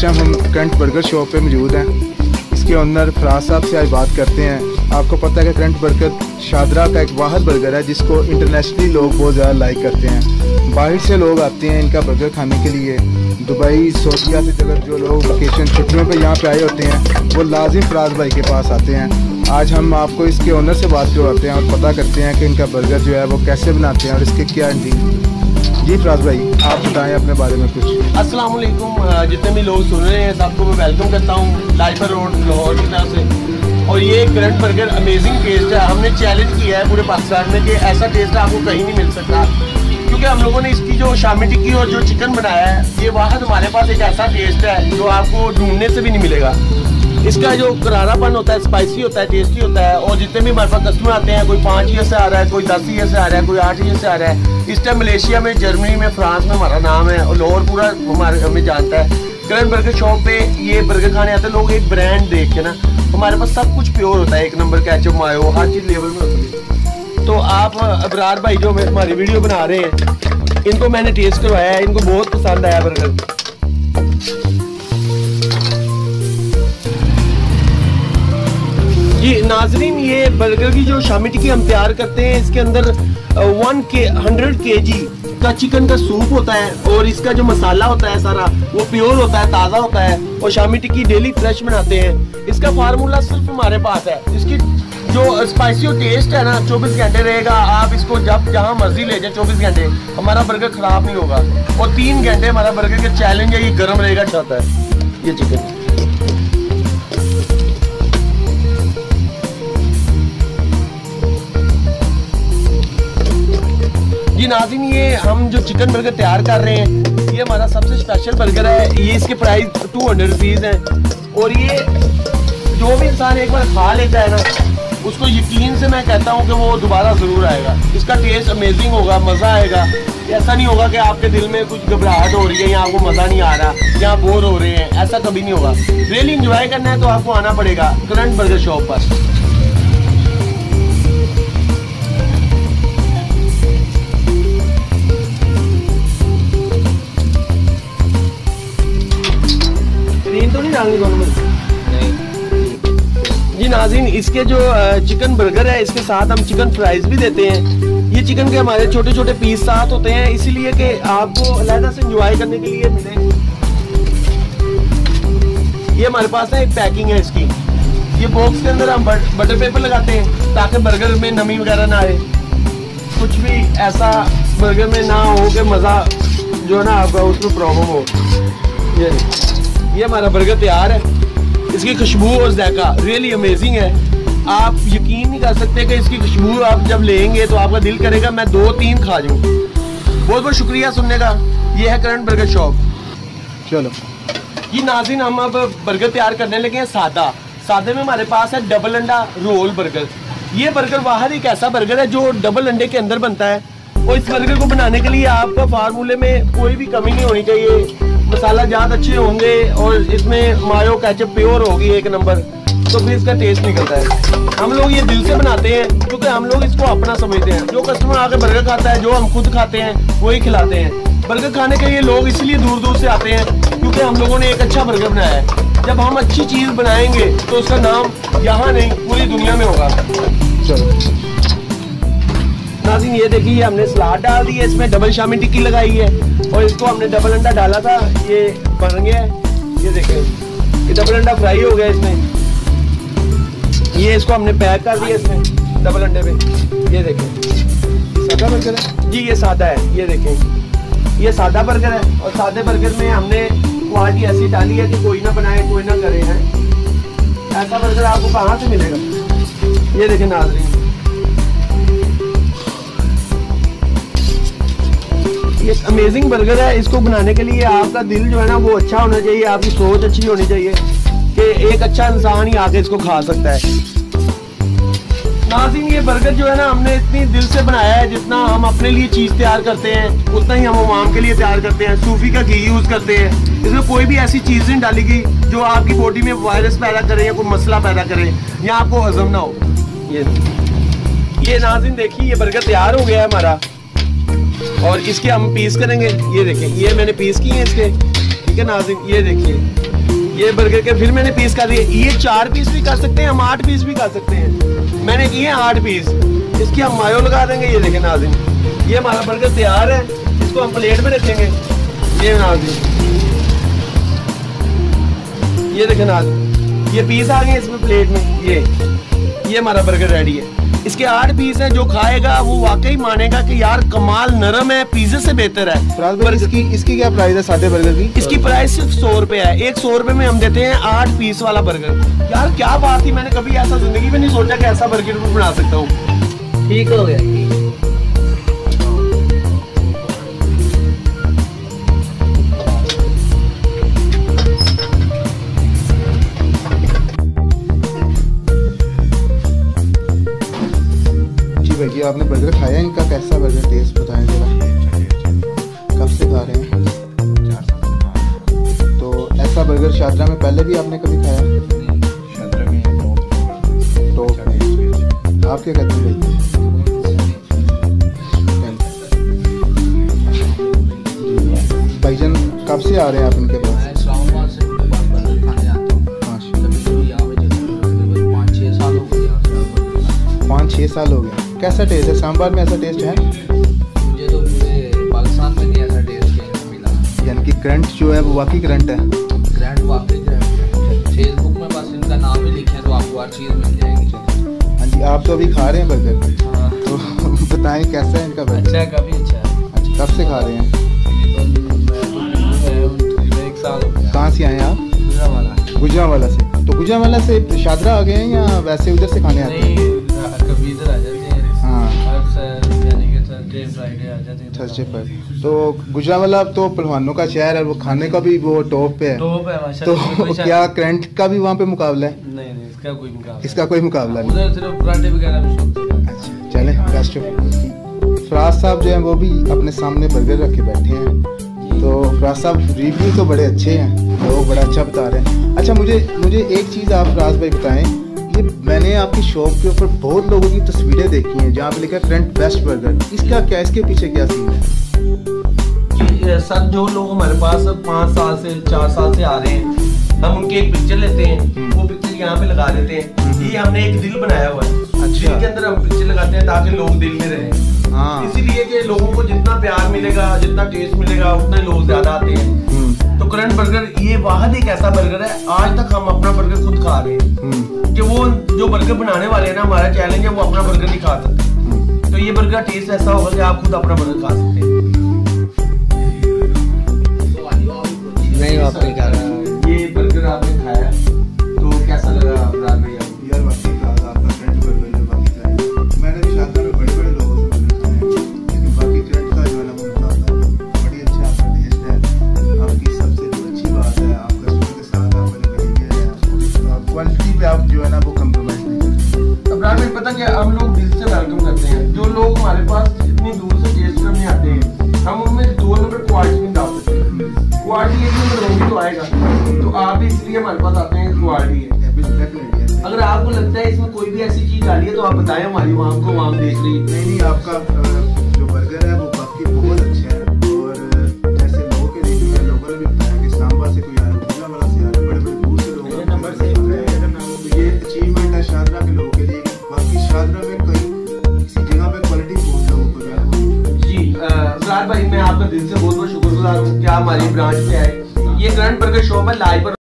हम current burger shop पे मौजूद हैं। इसके ओनर फराज साहब से आज बात करते हैं। आपको पता है कि करंट बर्गर शादरा का एक वाहिद बर्गर है जिसको इंटरनेशनली लोग बहुत ज़्यादा लाइक करते हैं। बाहर से लोग आते हैं इनका बर्गर खाने के लिए। दुबई, सऊदीया से जगह जो लोग वेकेशन छुट्टियों पे यहाँ पे आए होते हैं वो लाजिम फराज भाई के पास आते हैं। आज हम आपको इसके ओनर से बात करवाते हैं और पता करते हैं कि इनका बर्गर जो है वो कैसे बनाते हैं और इसके क्या जी फराज भाई आप बताएं अपने बारे में कुछ। अस्सलाम वालेकुम, जितने भी लोग सुन रहे हैं सबको मैं वेलकम करता हूँ लाइफर रोड लाहौर की तरफ से। और ये करंट बर्गर अमेजिंग टेस्ट है। हमने चैलेंज किया है पूरे पाकिस्तान में कि ऐसा टेस्ट आपको कहीं नहीं मिल सकता, क्योंकि हम लोगों ने इसकी जो शामी टिक्की और जो चिकन बनाया है ये वाहद हमारे पास एक ऐसा टेस्ट है जो आपको ढूंढने से भी नहीं मिलेगा। इसका जो करारापन होता है, स्पाइसी होता है, टेस्टी होता है। और जितने भी हमारे पास कस्टमर आते हैं, कोई 5 ईयर से आ रहा है, कोई 10 ईयर से आ रहा है, कोई 8 ईयर से आ रहा है। इस टाइम मलेशिया में, जर्मनी में, फ्रांस में हमारा नाम है और लाहौर पूरा हमें जानता है। करंट बर्गर शॉप पे ये बर्गर खाने आते हैं लोग। एक ब्रांड देख के ना, हमारे पास सब कुछ प्योर होता है, एक नंबर केचप मायो हर चीज़ लेवल में होती है। तो आप अबरार भाई जो हमारी वीडियो बना रहे हैं, इनको मैंने टेस्ट करवाया है, इनको बहुत पसंद आया बर्गर। जी नाजरीन, ये बर्गर की जो शामी टिक्की हम तैयार करते हैं, इसके अंदर 100 kg का चिकन का सूप होता है और इसका जो मसाला होता है सारा वो प्योर होता है, ताज़ा होता है। और शामी टिक्की डेली फ्रेश बनाते हैं। इसका फार्मूला सिर्फ हमारे पास है। इसकी जो स्पाइसी और टेस्ट है ना 24 घंटे रहेगा। आप इसको जब जहाँ मर्जी ले जाए 24 घंटे हमारा बर्गर ख़राब नहीं होगा। और 3 घंटे हमारा बर्गर का चैलेंज है, ये गर्म रहेगा चाहता है ये चिकन। जी नाज़रीन, ये हम जो चिकन बर्गर तैयार कर रहे हैं ये हमारा सबसे स्पेशल बर्गर है। ये इसके प्राइस 200 रुपीज़ हैं। और ये जो भी इंसान एक बार खा लेता है ना, उसको यकीन से मैं कहता हूँ कि वो दोबारा ज़रूर आएगा। इसका टेस्ट अमेजिंग होगा, मज़ा आएगा। ऐसा नहीं होगा कि आपके दिल में कुछ घबराहट हो रही है या आपको मज़ा नहीं आ रहा या बोर हो रहे हैं, ऐसा कभी नहीं होगा। रियली इंजॉय करना है तो आपको आना पड़ेगा करंट बर्गर शॉप पर। तो नहीं डालनी नहीं। जी नाज़रीन, इसके जो चिकन बर्गर है इसके साथ हम चिकन फ्राइज भी देते हैं। ये चिकन के हमारे छोटे छोटे पीस साथ होते हैं, इसीलिए कि आपको अलग से एंजॉय करने के लिए मिले। ये हमारे पास ना एक पैकिंग है इसकी। ये बॉक्स के अंदर हम बटर पेपर लगाते हैं ताकि बर्गर में नमी वगैरह ना आए, कुछ भी ऐसा बर्गर में ना हो कि मज़ा जो है ना आपका उसमें प्रॉब्लम हो। ये हमारा बर्गर तैयार है। इसकी खुशबू और जायका रियली अमेजिंग है। आप यकीन नहीं कर सकते कि इसकी खुशबू आप जब लेंगे तो आपका दिल करेगा मैं 2-3 खा जाऊँ। बहुत बहुत शुक्रिया सुनने का। ये है करंट बर्गर शॉप। चलो ये नाज़रीन, हम अब बर्गर तैयार करने लगे हैं सादा। सादे में हमारे पास है डबल अंडा रोल बर्गर। ये बर्गर बाहर एक ऐसा बर्गर है जो डबल अंडे के अंदर बनता है। और इस बर्गर को बनाने के लिए आपका फार्मूले में कोई भी कमी नहीं होनी चाहिए। मसाला जात अच्छे होंगे और इसमें मायो केचप प्योर होगी एक नंबर, तो फिर इसका टेस्ट निकलता है। हम लोग ये दिल से बनाते हैं क्योंकि हम लोग इसको अपना समझते हैं। जो कस्टमर आके बर्गर खाता है, जो हम खुद खाते हैं वही खिलाते हैं। बर्गर खाने के लिए लोग इसलिए दूर दूर से आते हैं क्योंकि हम लोगों ने एक अच्छा बर्गर बनाया है। जब हम अच्छी चीज़ बनाएंगे तो उसका नाम यहाँ नहीं पूरी दुनिया में होगा। चलो नाज़रीन, ये देखिए हमने सलाद डाल दी है, इसमें डबल शामी टिक्की लगाई है और इसको हमने डबल अंडा डाला था, ये बन गया है। ये देखें, ये डबल अंडा फ्राई हो गया इसमें। ये इसको हमने पैक कर दिया इसमें डबल अंडे में। ये देखें सादा बर्गर है जी, ये सादा है। ये देखें ये सादा बर्गर है और सादे बर्गर में हमने क्वालिटी ऐसी डाली है कि कोई ना बनाए कोई ना करे है। ऐसा बर्गर आपको कहाँ से मिलेगा। ये देखें नाज़रीन, ये अमेजिंग बर्गर है। इसको बनाने के लिए आपका दिल जो है ना वो अच्छा होना चाहिए, आपकी सोच अच्छी होनी चाहिए कि एक अच्छा इंसान ही आके इसको खा सकता है। नाज़रीन, ये बर्गर जो है ना, हमने इतनी दिल से बनाया है, जितना हम अपने लिए चीज़ तैयार करते हैं उतना ही हम अवाम के लिए तैयार करते हैं। सूफी का घी यूज़ करते हैं, इसमें कोई भी ऐसी चीज़ नहीं डाली गई जो आपकी बॉडी में वायरस पैदा करे या कोई मसला पैदा करे या आपको हजम ना हो। ये नाज़रीन देखिए, ये बर्गर तैयार हो गया है हमारा, और इसके हम पीस करेंगे। ये देखें, ये मैंने पीस किए हैं इसके, ठीक है नाज़रीन। ये देखिए, ये बर्गर के फिर मैंने पीस कर दिए। ये 4 पीस भी कर सकते हैं, हम 8 पीस भी कर सकते हैं। मैंने किए 8 पीस। इसकी हम मायो लगा देंगे। ये देखें नाज़रीन, ये हमारा बर्गर तैयार है। इसको हम प्लेट में रखेंगे। ये नाज़रीन, ये देखें नाज़रीन, ये पीस आ गए इसमें प्लेट में। ये हमारा बर्गर रेडी है। इसके 8 पीस हैं। जो खाएगा वो वाकई मानेगा कि यार कमाल नरम है, पिज़्ज़ा से बेहतर है। इसकी क्या प्राइस है सादे बर्गर की? इसकी प्राइस सिर्फ 100 रुपए है। 100 रुपए में हम देते हैं 8 पीस वाला बर्गर। यार क्या बात थी, मैंने कभी ऐसा जिंदगी में नहीं सोचा कि ऐसा बर्गर भी बना सकता हूँ। ठीक हो गया। जी आपने बर्गर खाया, इनका कैसा बर्गर टेस्ट बताएं जरा। कब से खा रहे हैं? 4 साल। तो ऐसा बर्गर शादरा में पहले भी आपने कभी खाया? शादरा में टॉप में। आप क्या कहते हैं भाई? भाईजान कब से आ रहे हैं आप इनके पास? मैं इस्लामाबाद से बर्गर खाने आता हूँ। 5-6 साल हो गए। कैसा टेस्ट है? सांबार में ऐसा टेस्ट है? मुझे तो पूरे पाकिस्तान में नहीं ऐसा टेस्ट मिला। यानी कि करंट जो है वो वाकई करंट है। ग्रैंड वाकई ग्रैंड है। फेसबुक में बस इनका नाम ही लिखे तो आपको हर चीज़ मिल जाएगी। हाँ जी, आप तो अभी खा रहे हैं बर्गर। हाँ। तो बताएं कैसा है इनका बर्गर? अच्छा है, काफ़ी अच्छा है। अच्छा, कब से खा रहे हैं? मैं 1 साल हो गया। कहाँ से आए हैं आप? गुजरावाला। गुजरावाला से। तो गुजरावाला से शादरा आ गए हैं या वैसे उधर से खाने आते हैं? नहीं, कभी इधर आ जाते हैं। हाँ, यानी कि थर्सडे फ्राइडे आ जाते हैं। थर्सडे पर। तो गुजरावाला तो पहलवानों का शहर है, वो खाने का भी वो टॉप पे है। टॉप है माशाल्लाह। तो क्या करंट का भी वहाँ पे मुकाबला है? नहीं, इसका कोई मुकाबला। इसका कोई मुकाबला नहीं। उधर सिर्फ पराठे वगैरह भी शौक। अच्छा, चलें बेस्ट। फराज साहब जो हैं वो भी अपने सामने बर्गर रखे बैठे हैं। तो फराज साहब रिव्यू तो बड़े अच्छे हैं, लोग बड़ा अच्छा बता रहे हैं। अच्छा, मुझे एक चीज़ आप फराज भाई बताएं, ये मैंने आपकी शॉप के ऊपर बहुत लोगों की तस्वीरें देखी हैं जहाँ पे लिखा है करंट बेस्ट बर्गर। इसका क्या, इसके पीछे क्या सीन है? जी सर, जो लोग हमारे पास 5 साल से 4 साल से आ रहे हैं, हम उनकी एक पिक्चर लेते हैं, वो पिक्चर यहाँ पे लगा देते हैं। ये हमने एक दिल बनाया हुआ है। अच्छा। दिल के अंदर हम पिक्चर लगाते हैं ताकि लोग दिल में रहें। हाँ, इसीलिए कि लोगों को जितना प्यार मिलेगा, जितना टेस्ट मिलेगा, उतने लोग ज्यादा आते हैं। तो करंट बर्गर ये वाहद एक ऐसा बर्गर है, आज तक हम अपना बर्गर खुद खा रहे हैं कि वो जो बर्गर बनाने वाले हैं ना, हमारा चैलेंज है वो अपना बर्गर नहीं खा सकते। तो ये बर्गर टेस्ट ऐसा होगा कि आप खुद अपना बर्गर खा सकते हैं। नहीं, आप नहीं खा रहा। ये बर्गर आपने खाया तो कैसा लगा आपराज भैया? यार वाकई आपका करंट बर्गर जो बाकी का है, मैंने भी शादरा में बड़े बड़े लोगों से बर्गर खाए हैं, लेकिन बाकी करंट का जो है ना वो मुकाबला बड़ी अच्छा आपका टेस्ट है। आपकी सबसे जो अच्छी बात है, आप कस्टमर के साथ आप बड़े तरीके हैं, क्वालिटी पे आप जो है ना वो कम्प्रोमाइज़ नहीं करते। आपराज भाई पता क्या, हम लोग दिल से वेलकम करते हैं। जो लोग हमारे पास इतनी दूर से टेस्ट करने आते हैं, हम उनमें 2 नंबर क्वालिटी नहीं डाल सकते। क्वालिटी एक नंबर होगी तो आएगा। तो आप इसलिए हमारे पास आते हैं, क्वालिटी है। अगर आपको लगता है इसमें कोई भी ऐसी चीज डाली है तो आप बताएं, हमारी वहाँ को वहाँ देख रही है। नहीं, आपका जो बर्गर है वो बाकी बहुत अच्छा है। और जैसे लोगों के रिव्यू है, लोगों ने भी बताया कि इस्लामाबाद से कोई आ रहा है, गुजरावाला से आ रहा है, बड़े बड़े दूर से लोग आते हैं। तो ये अचीवमेंट है शादरा के लोगों के लिए। बाकी शादरा में कहीं किसी जगह पे क्वालिटी बहुत लोगों को जी आपराज भाई, मैं आपका दिल से बहुत बहुत शुक्रगुजार हूँ कि आप हमारी ब्रांच पे आए। ये करंट बर्गर शॉप है लाइव पर।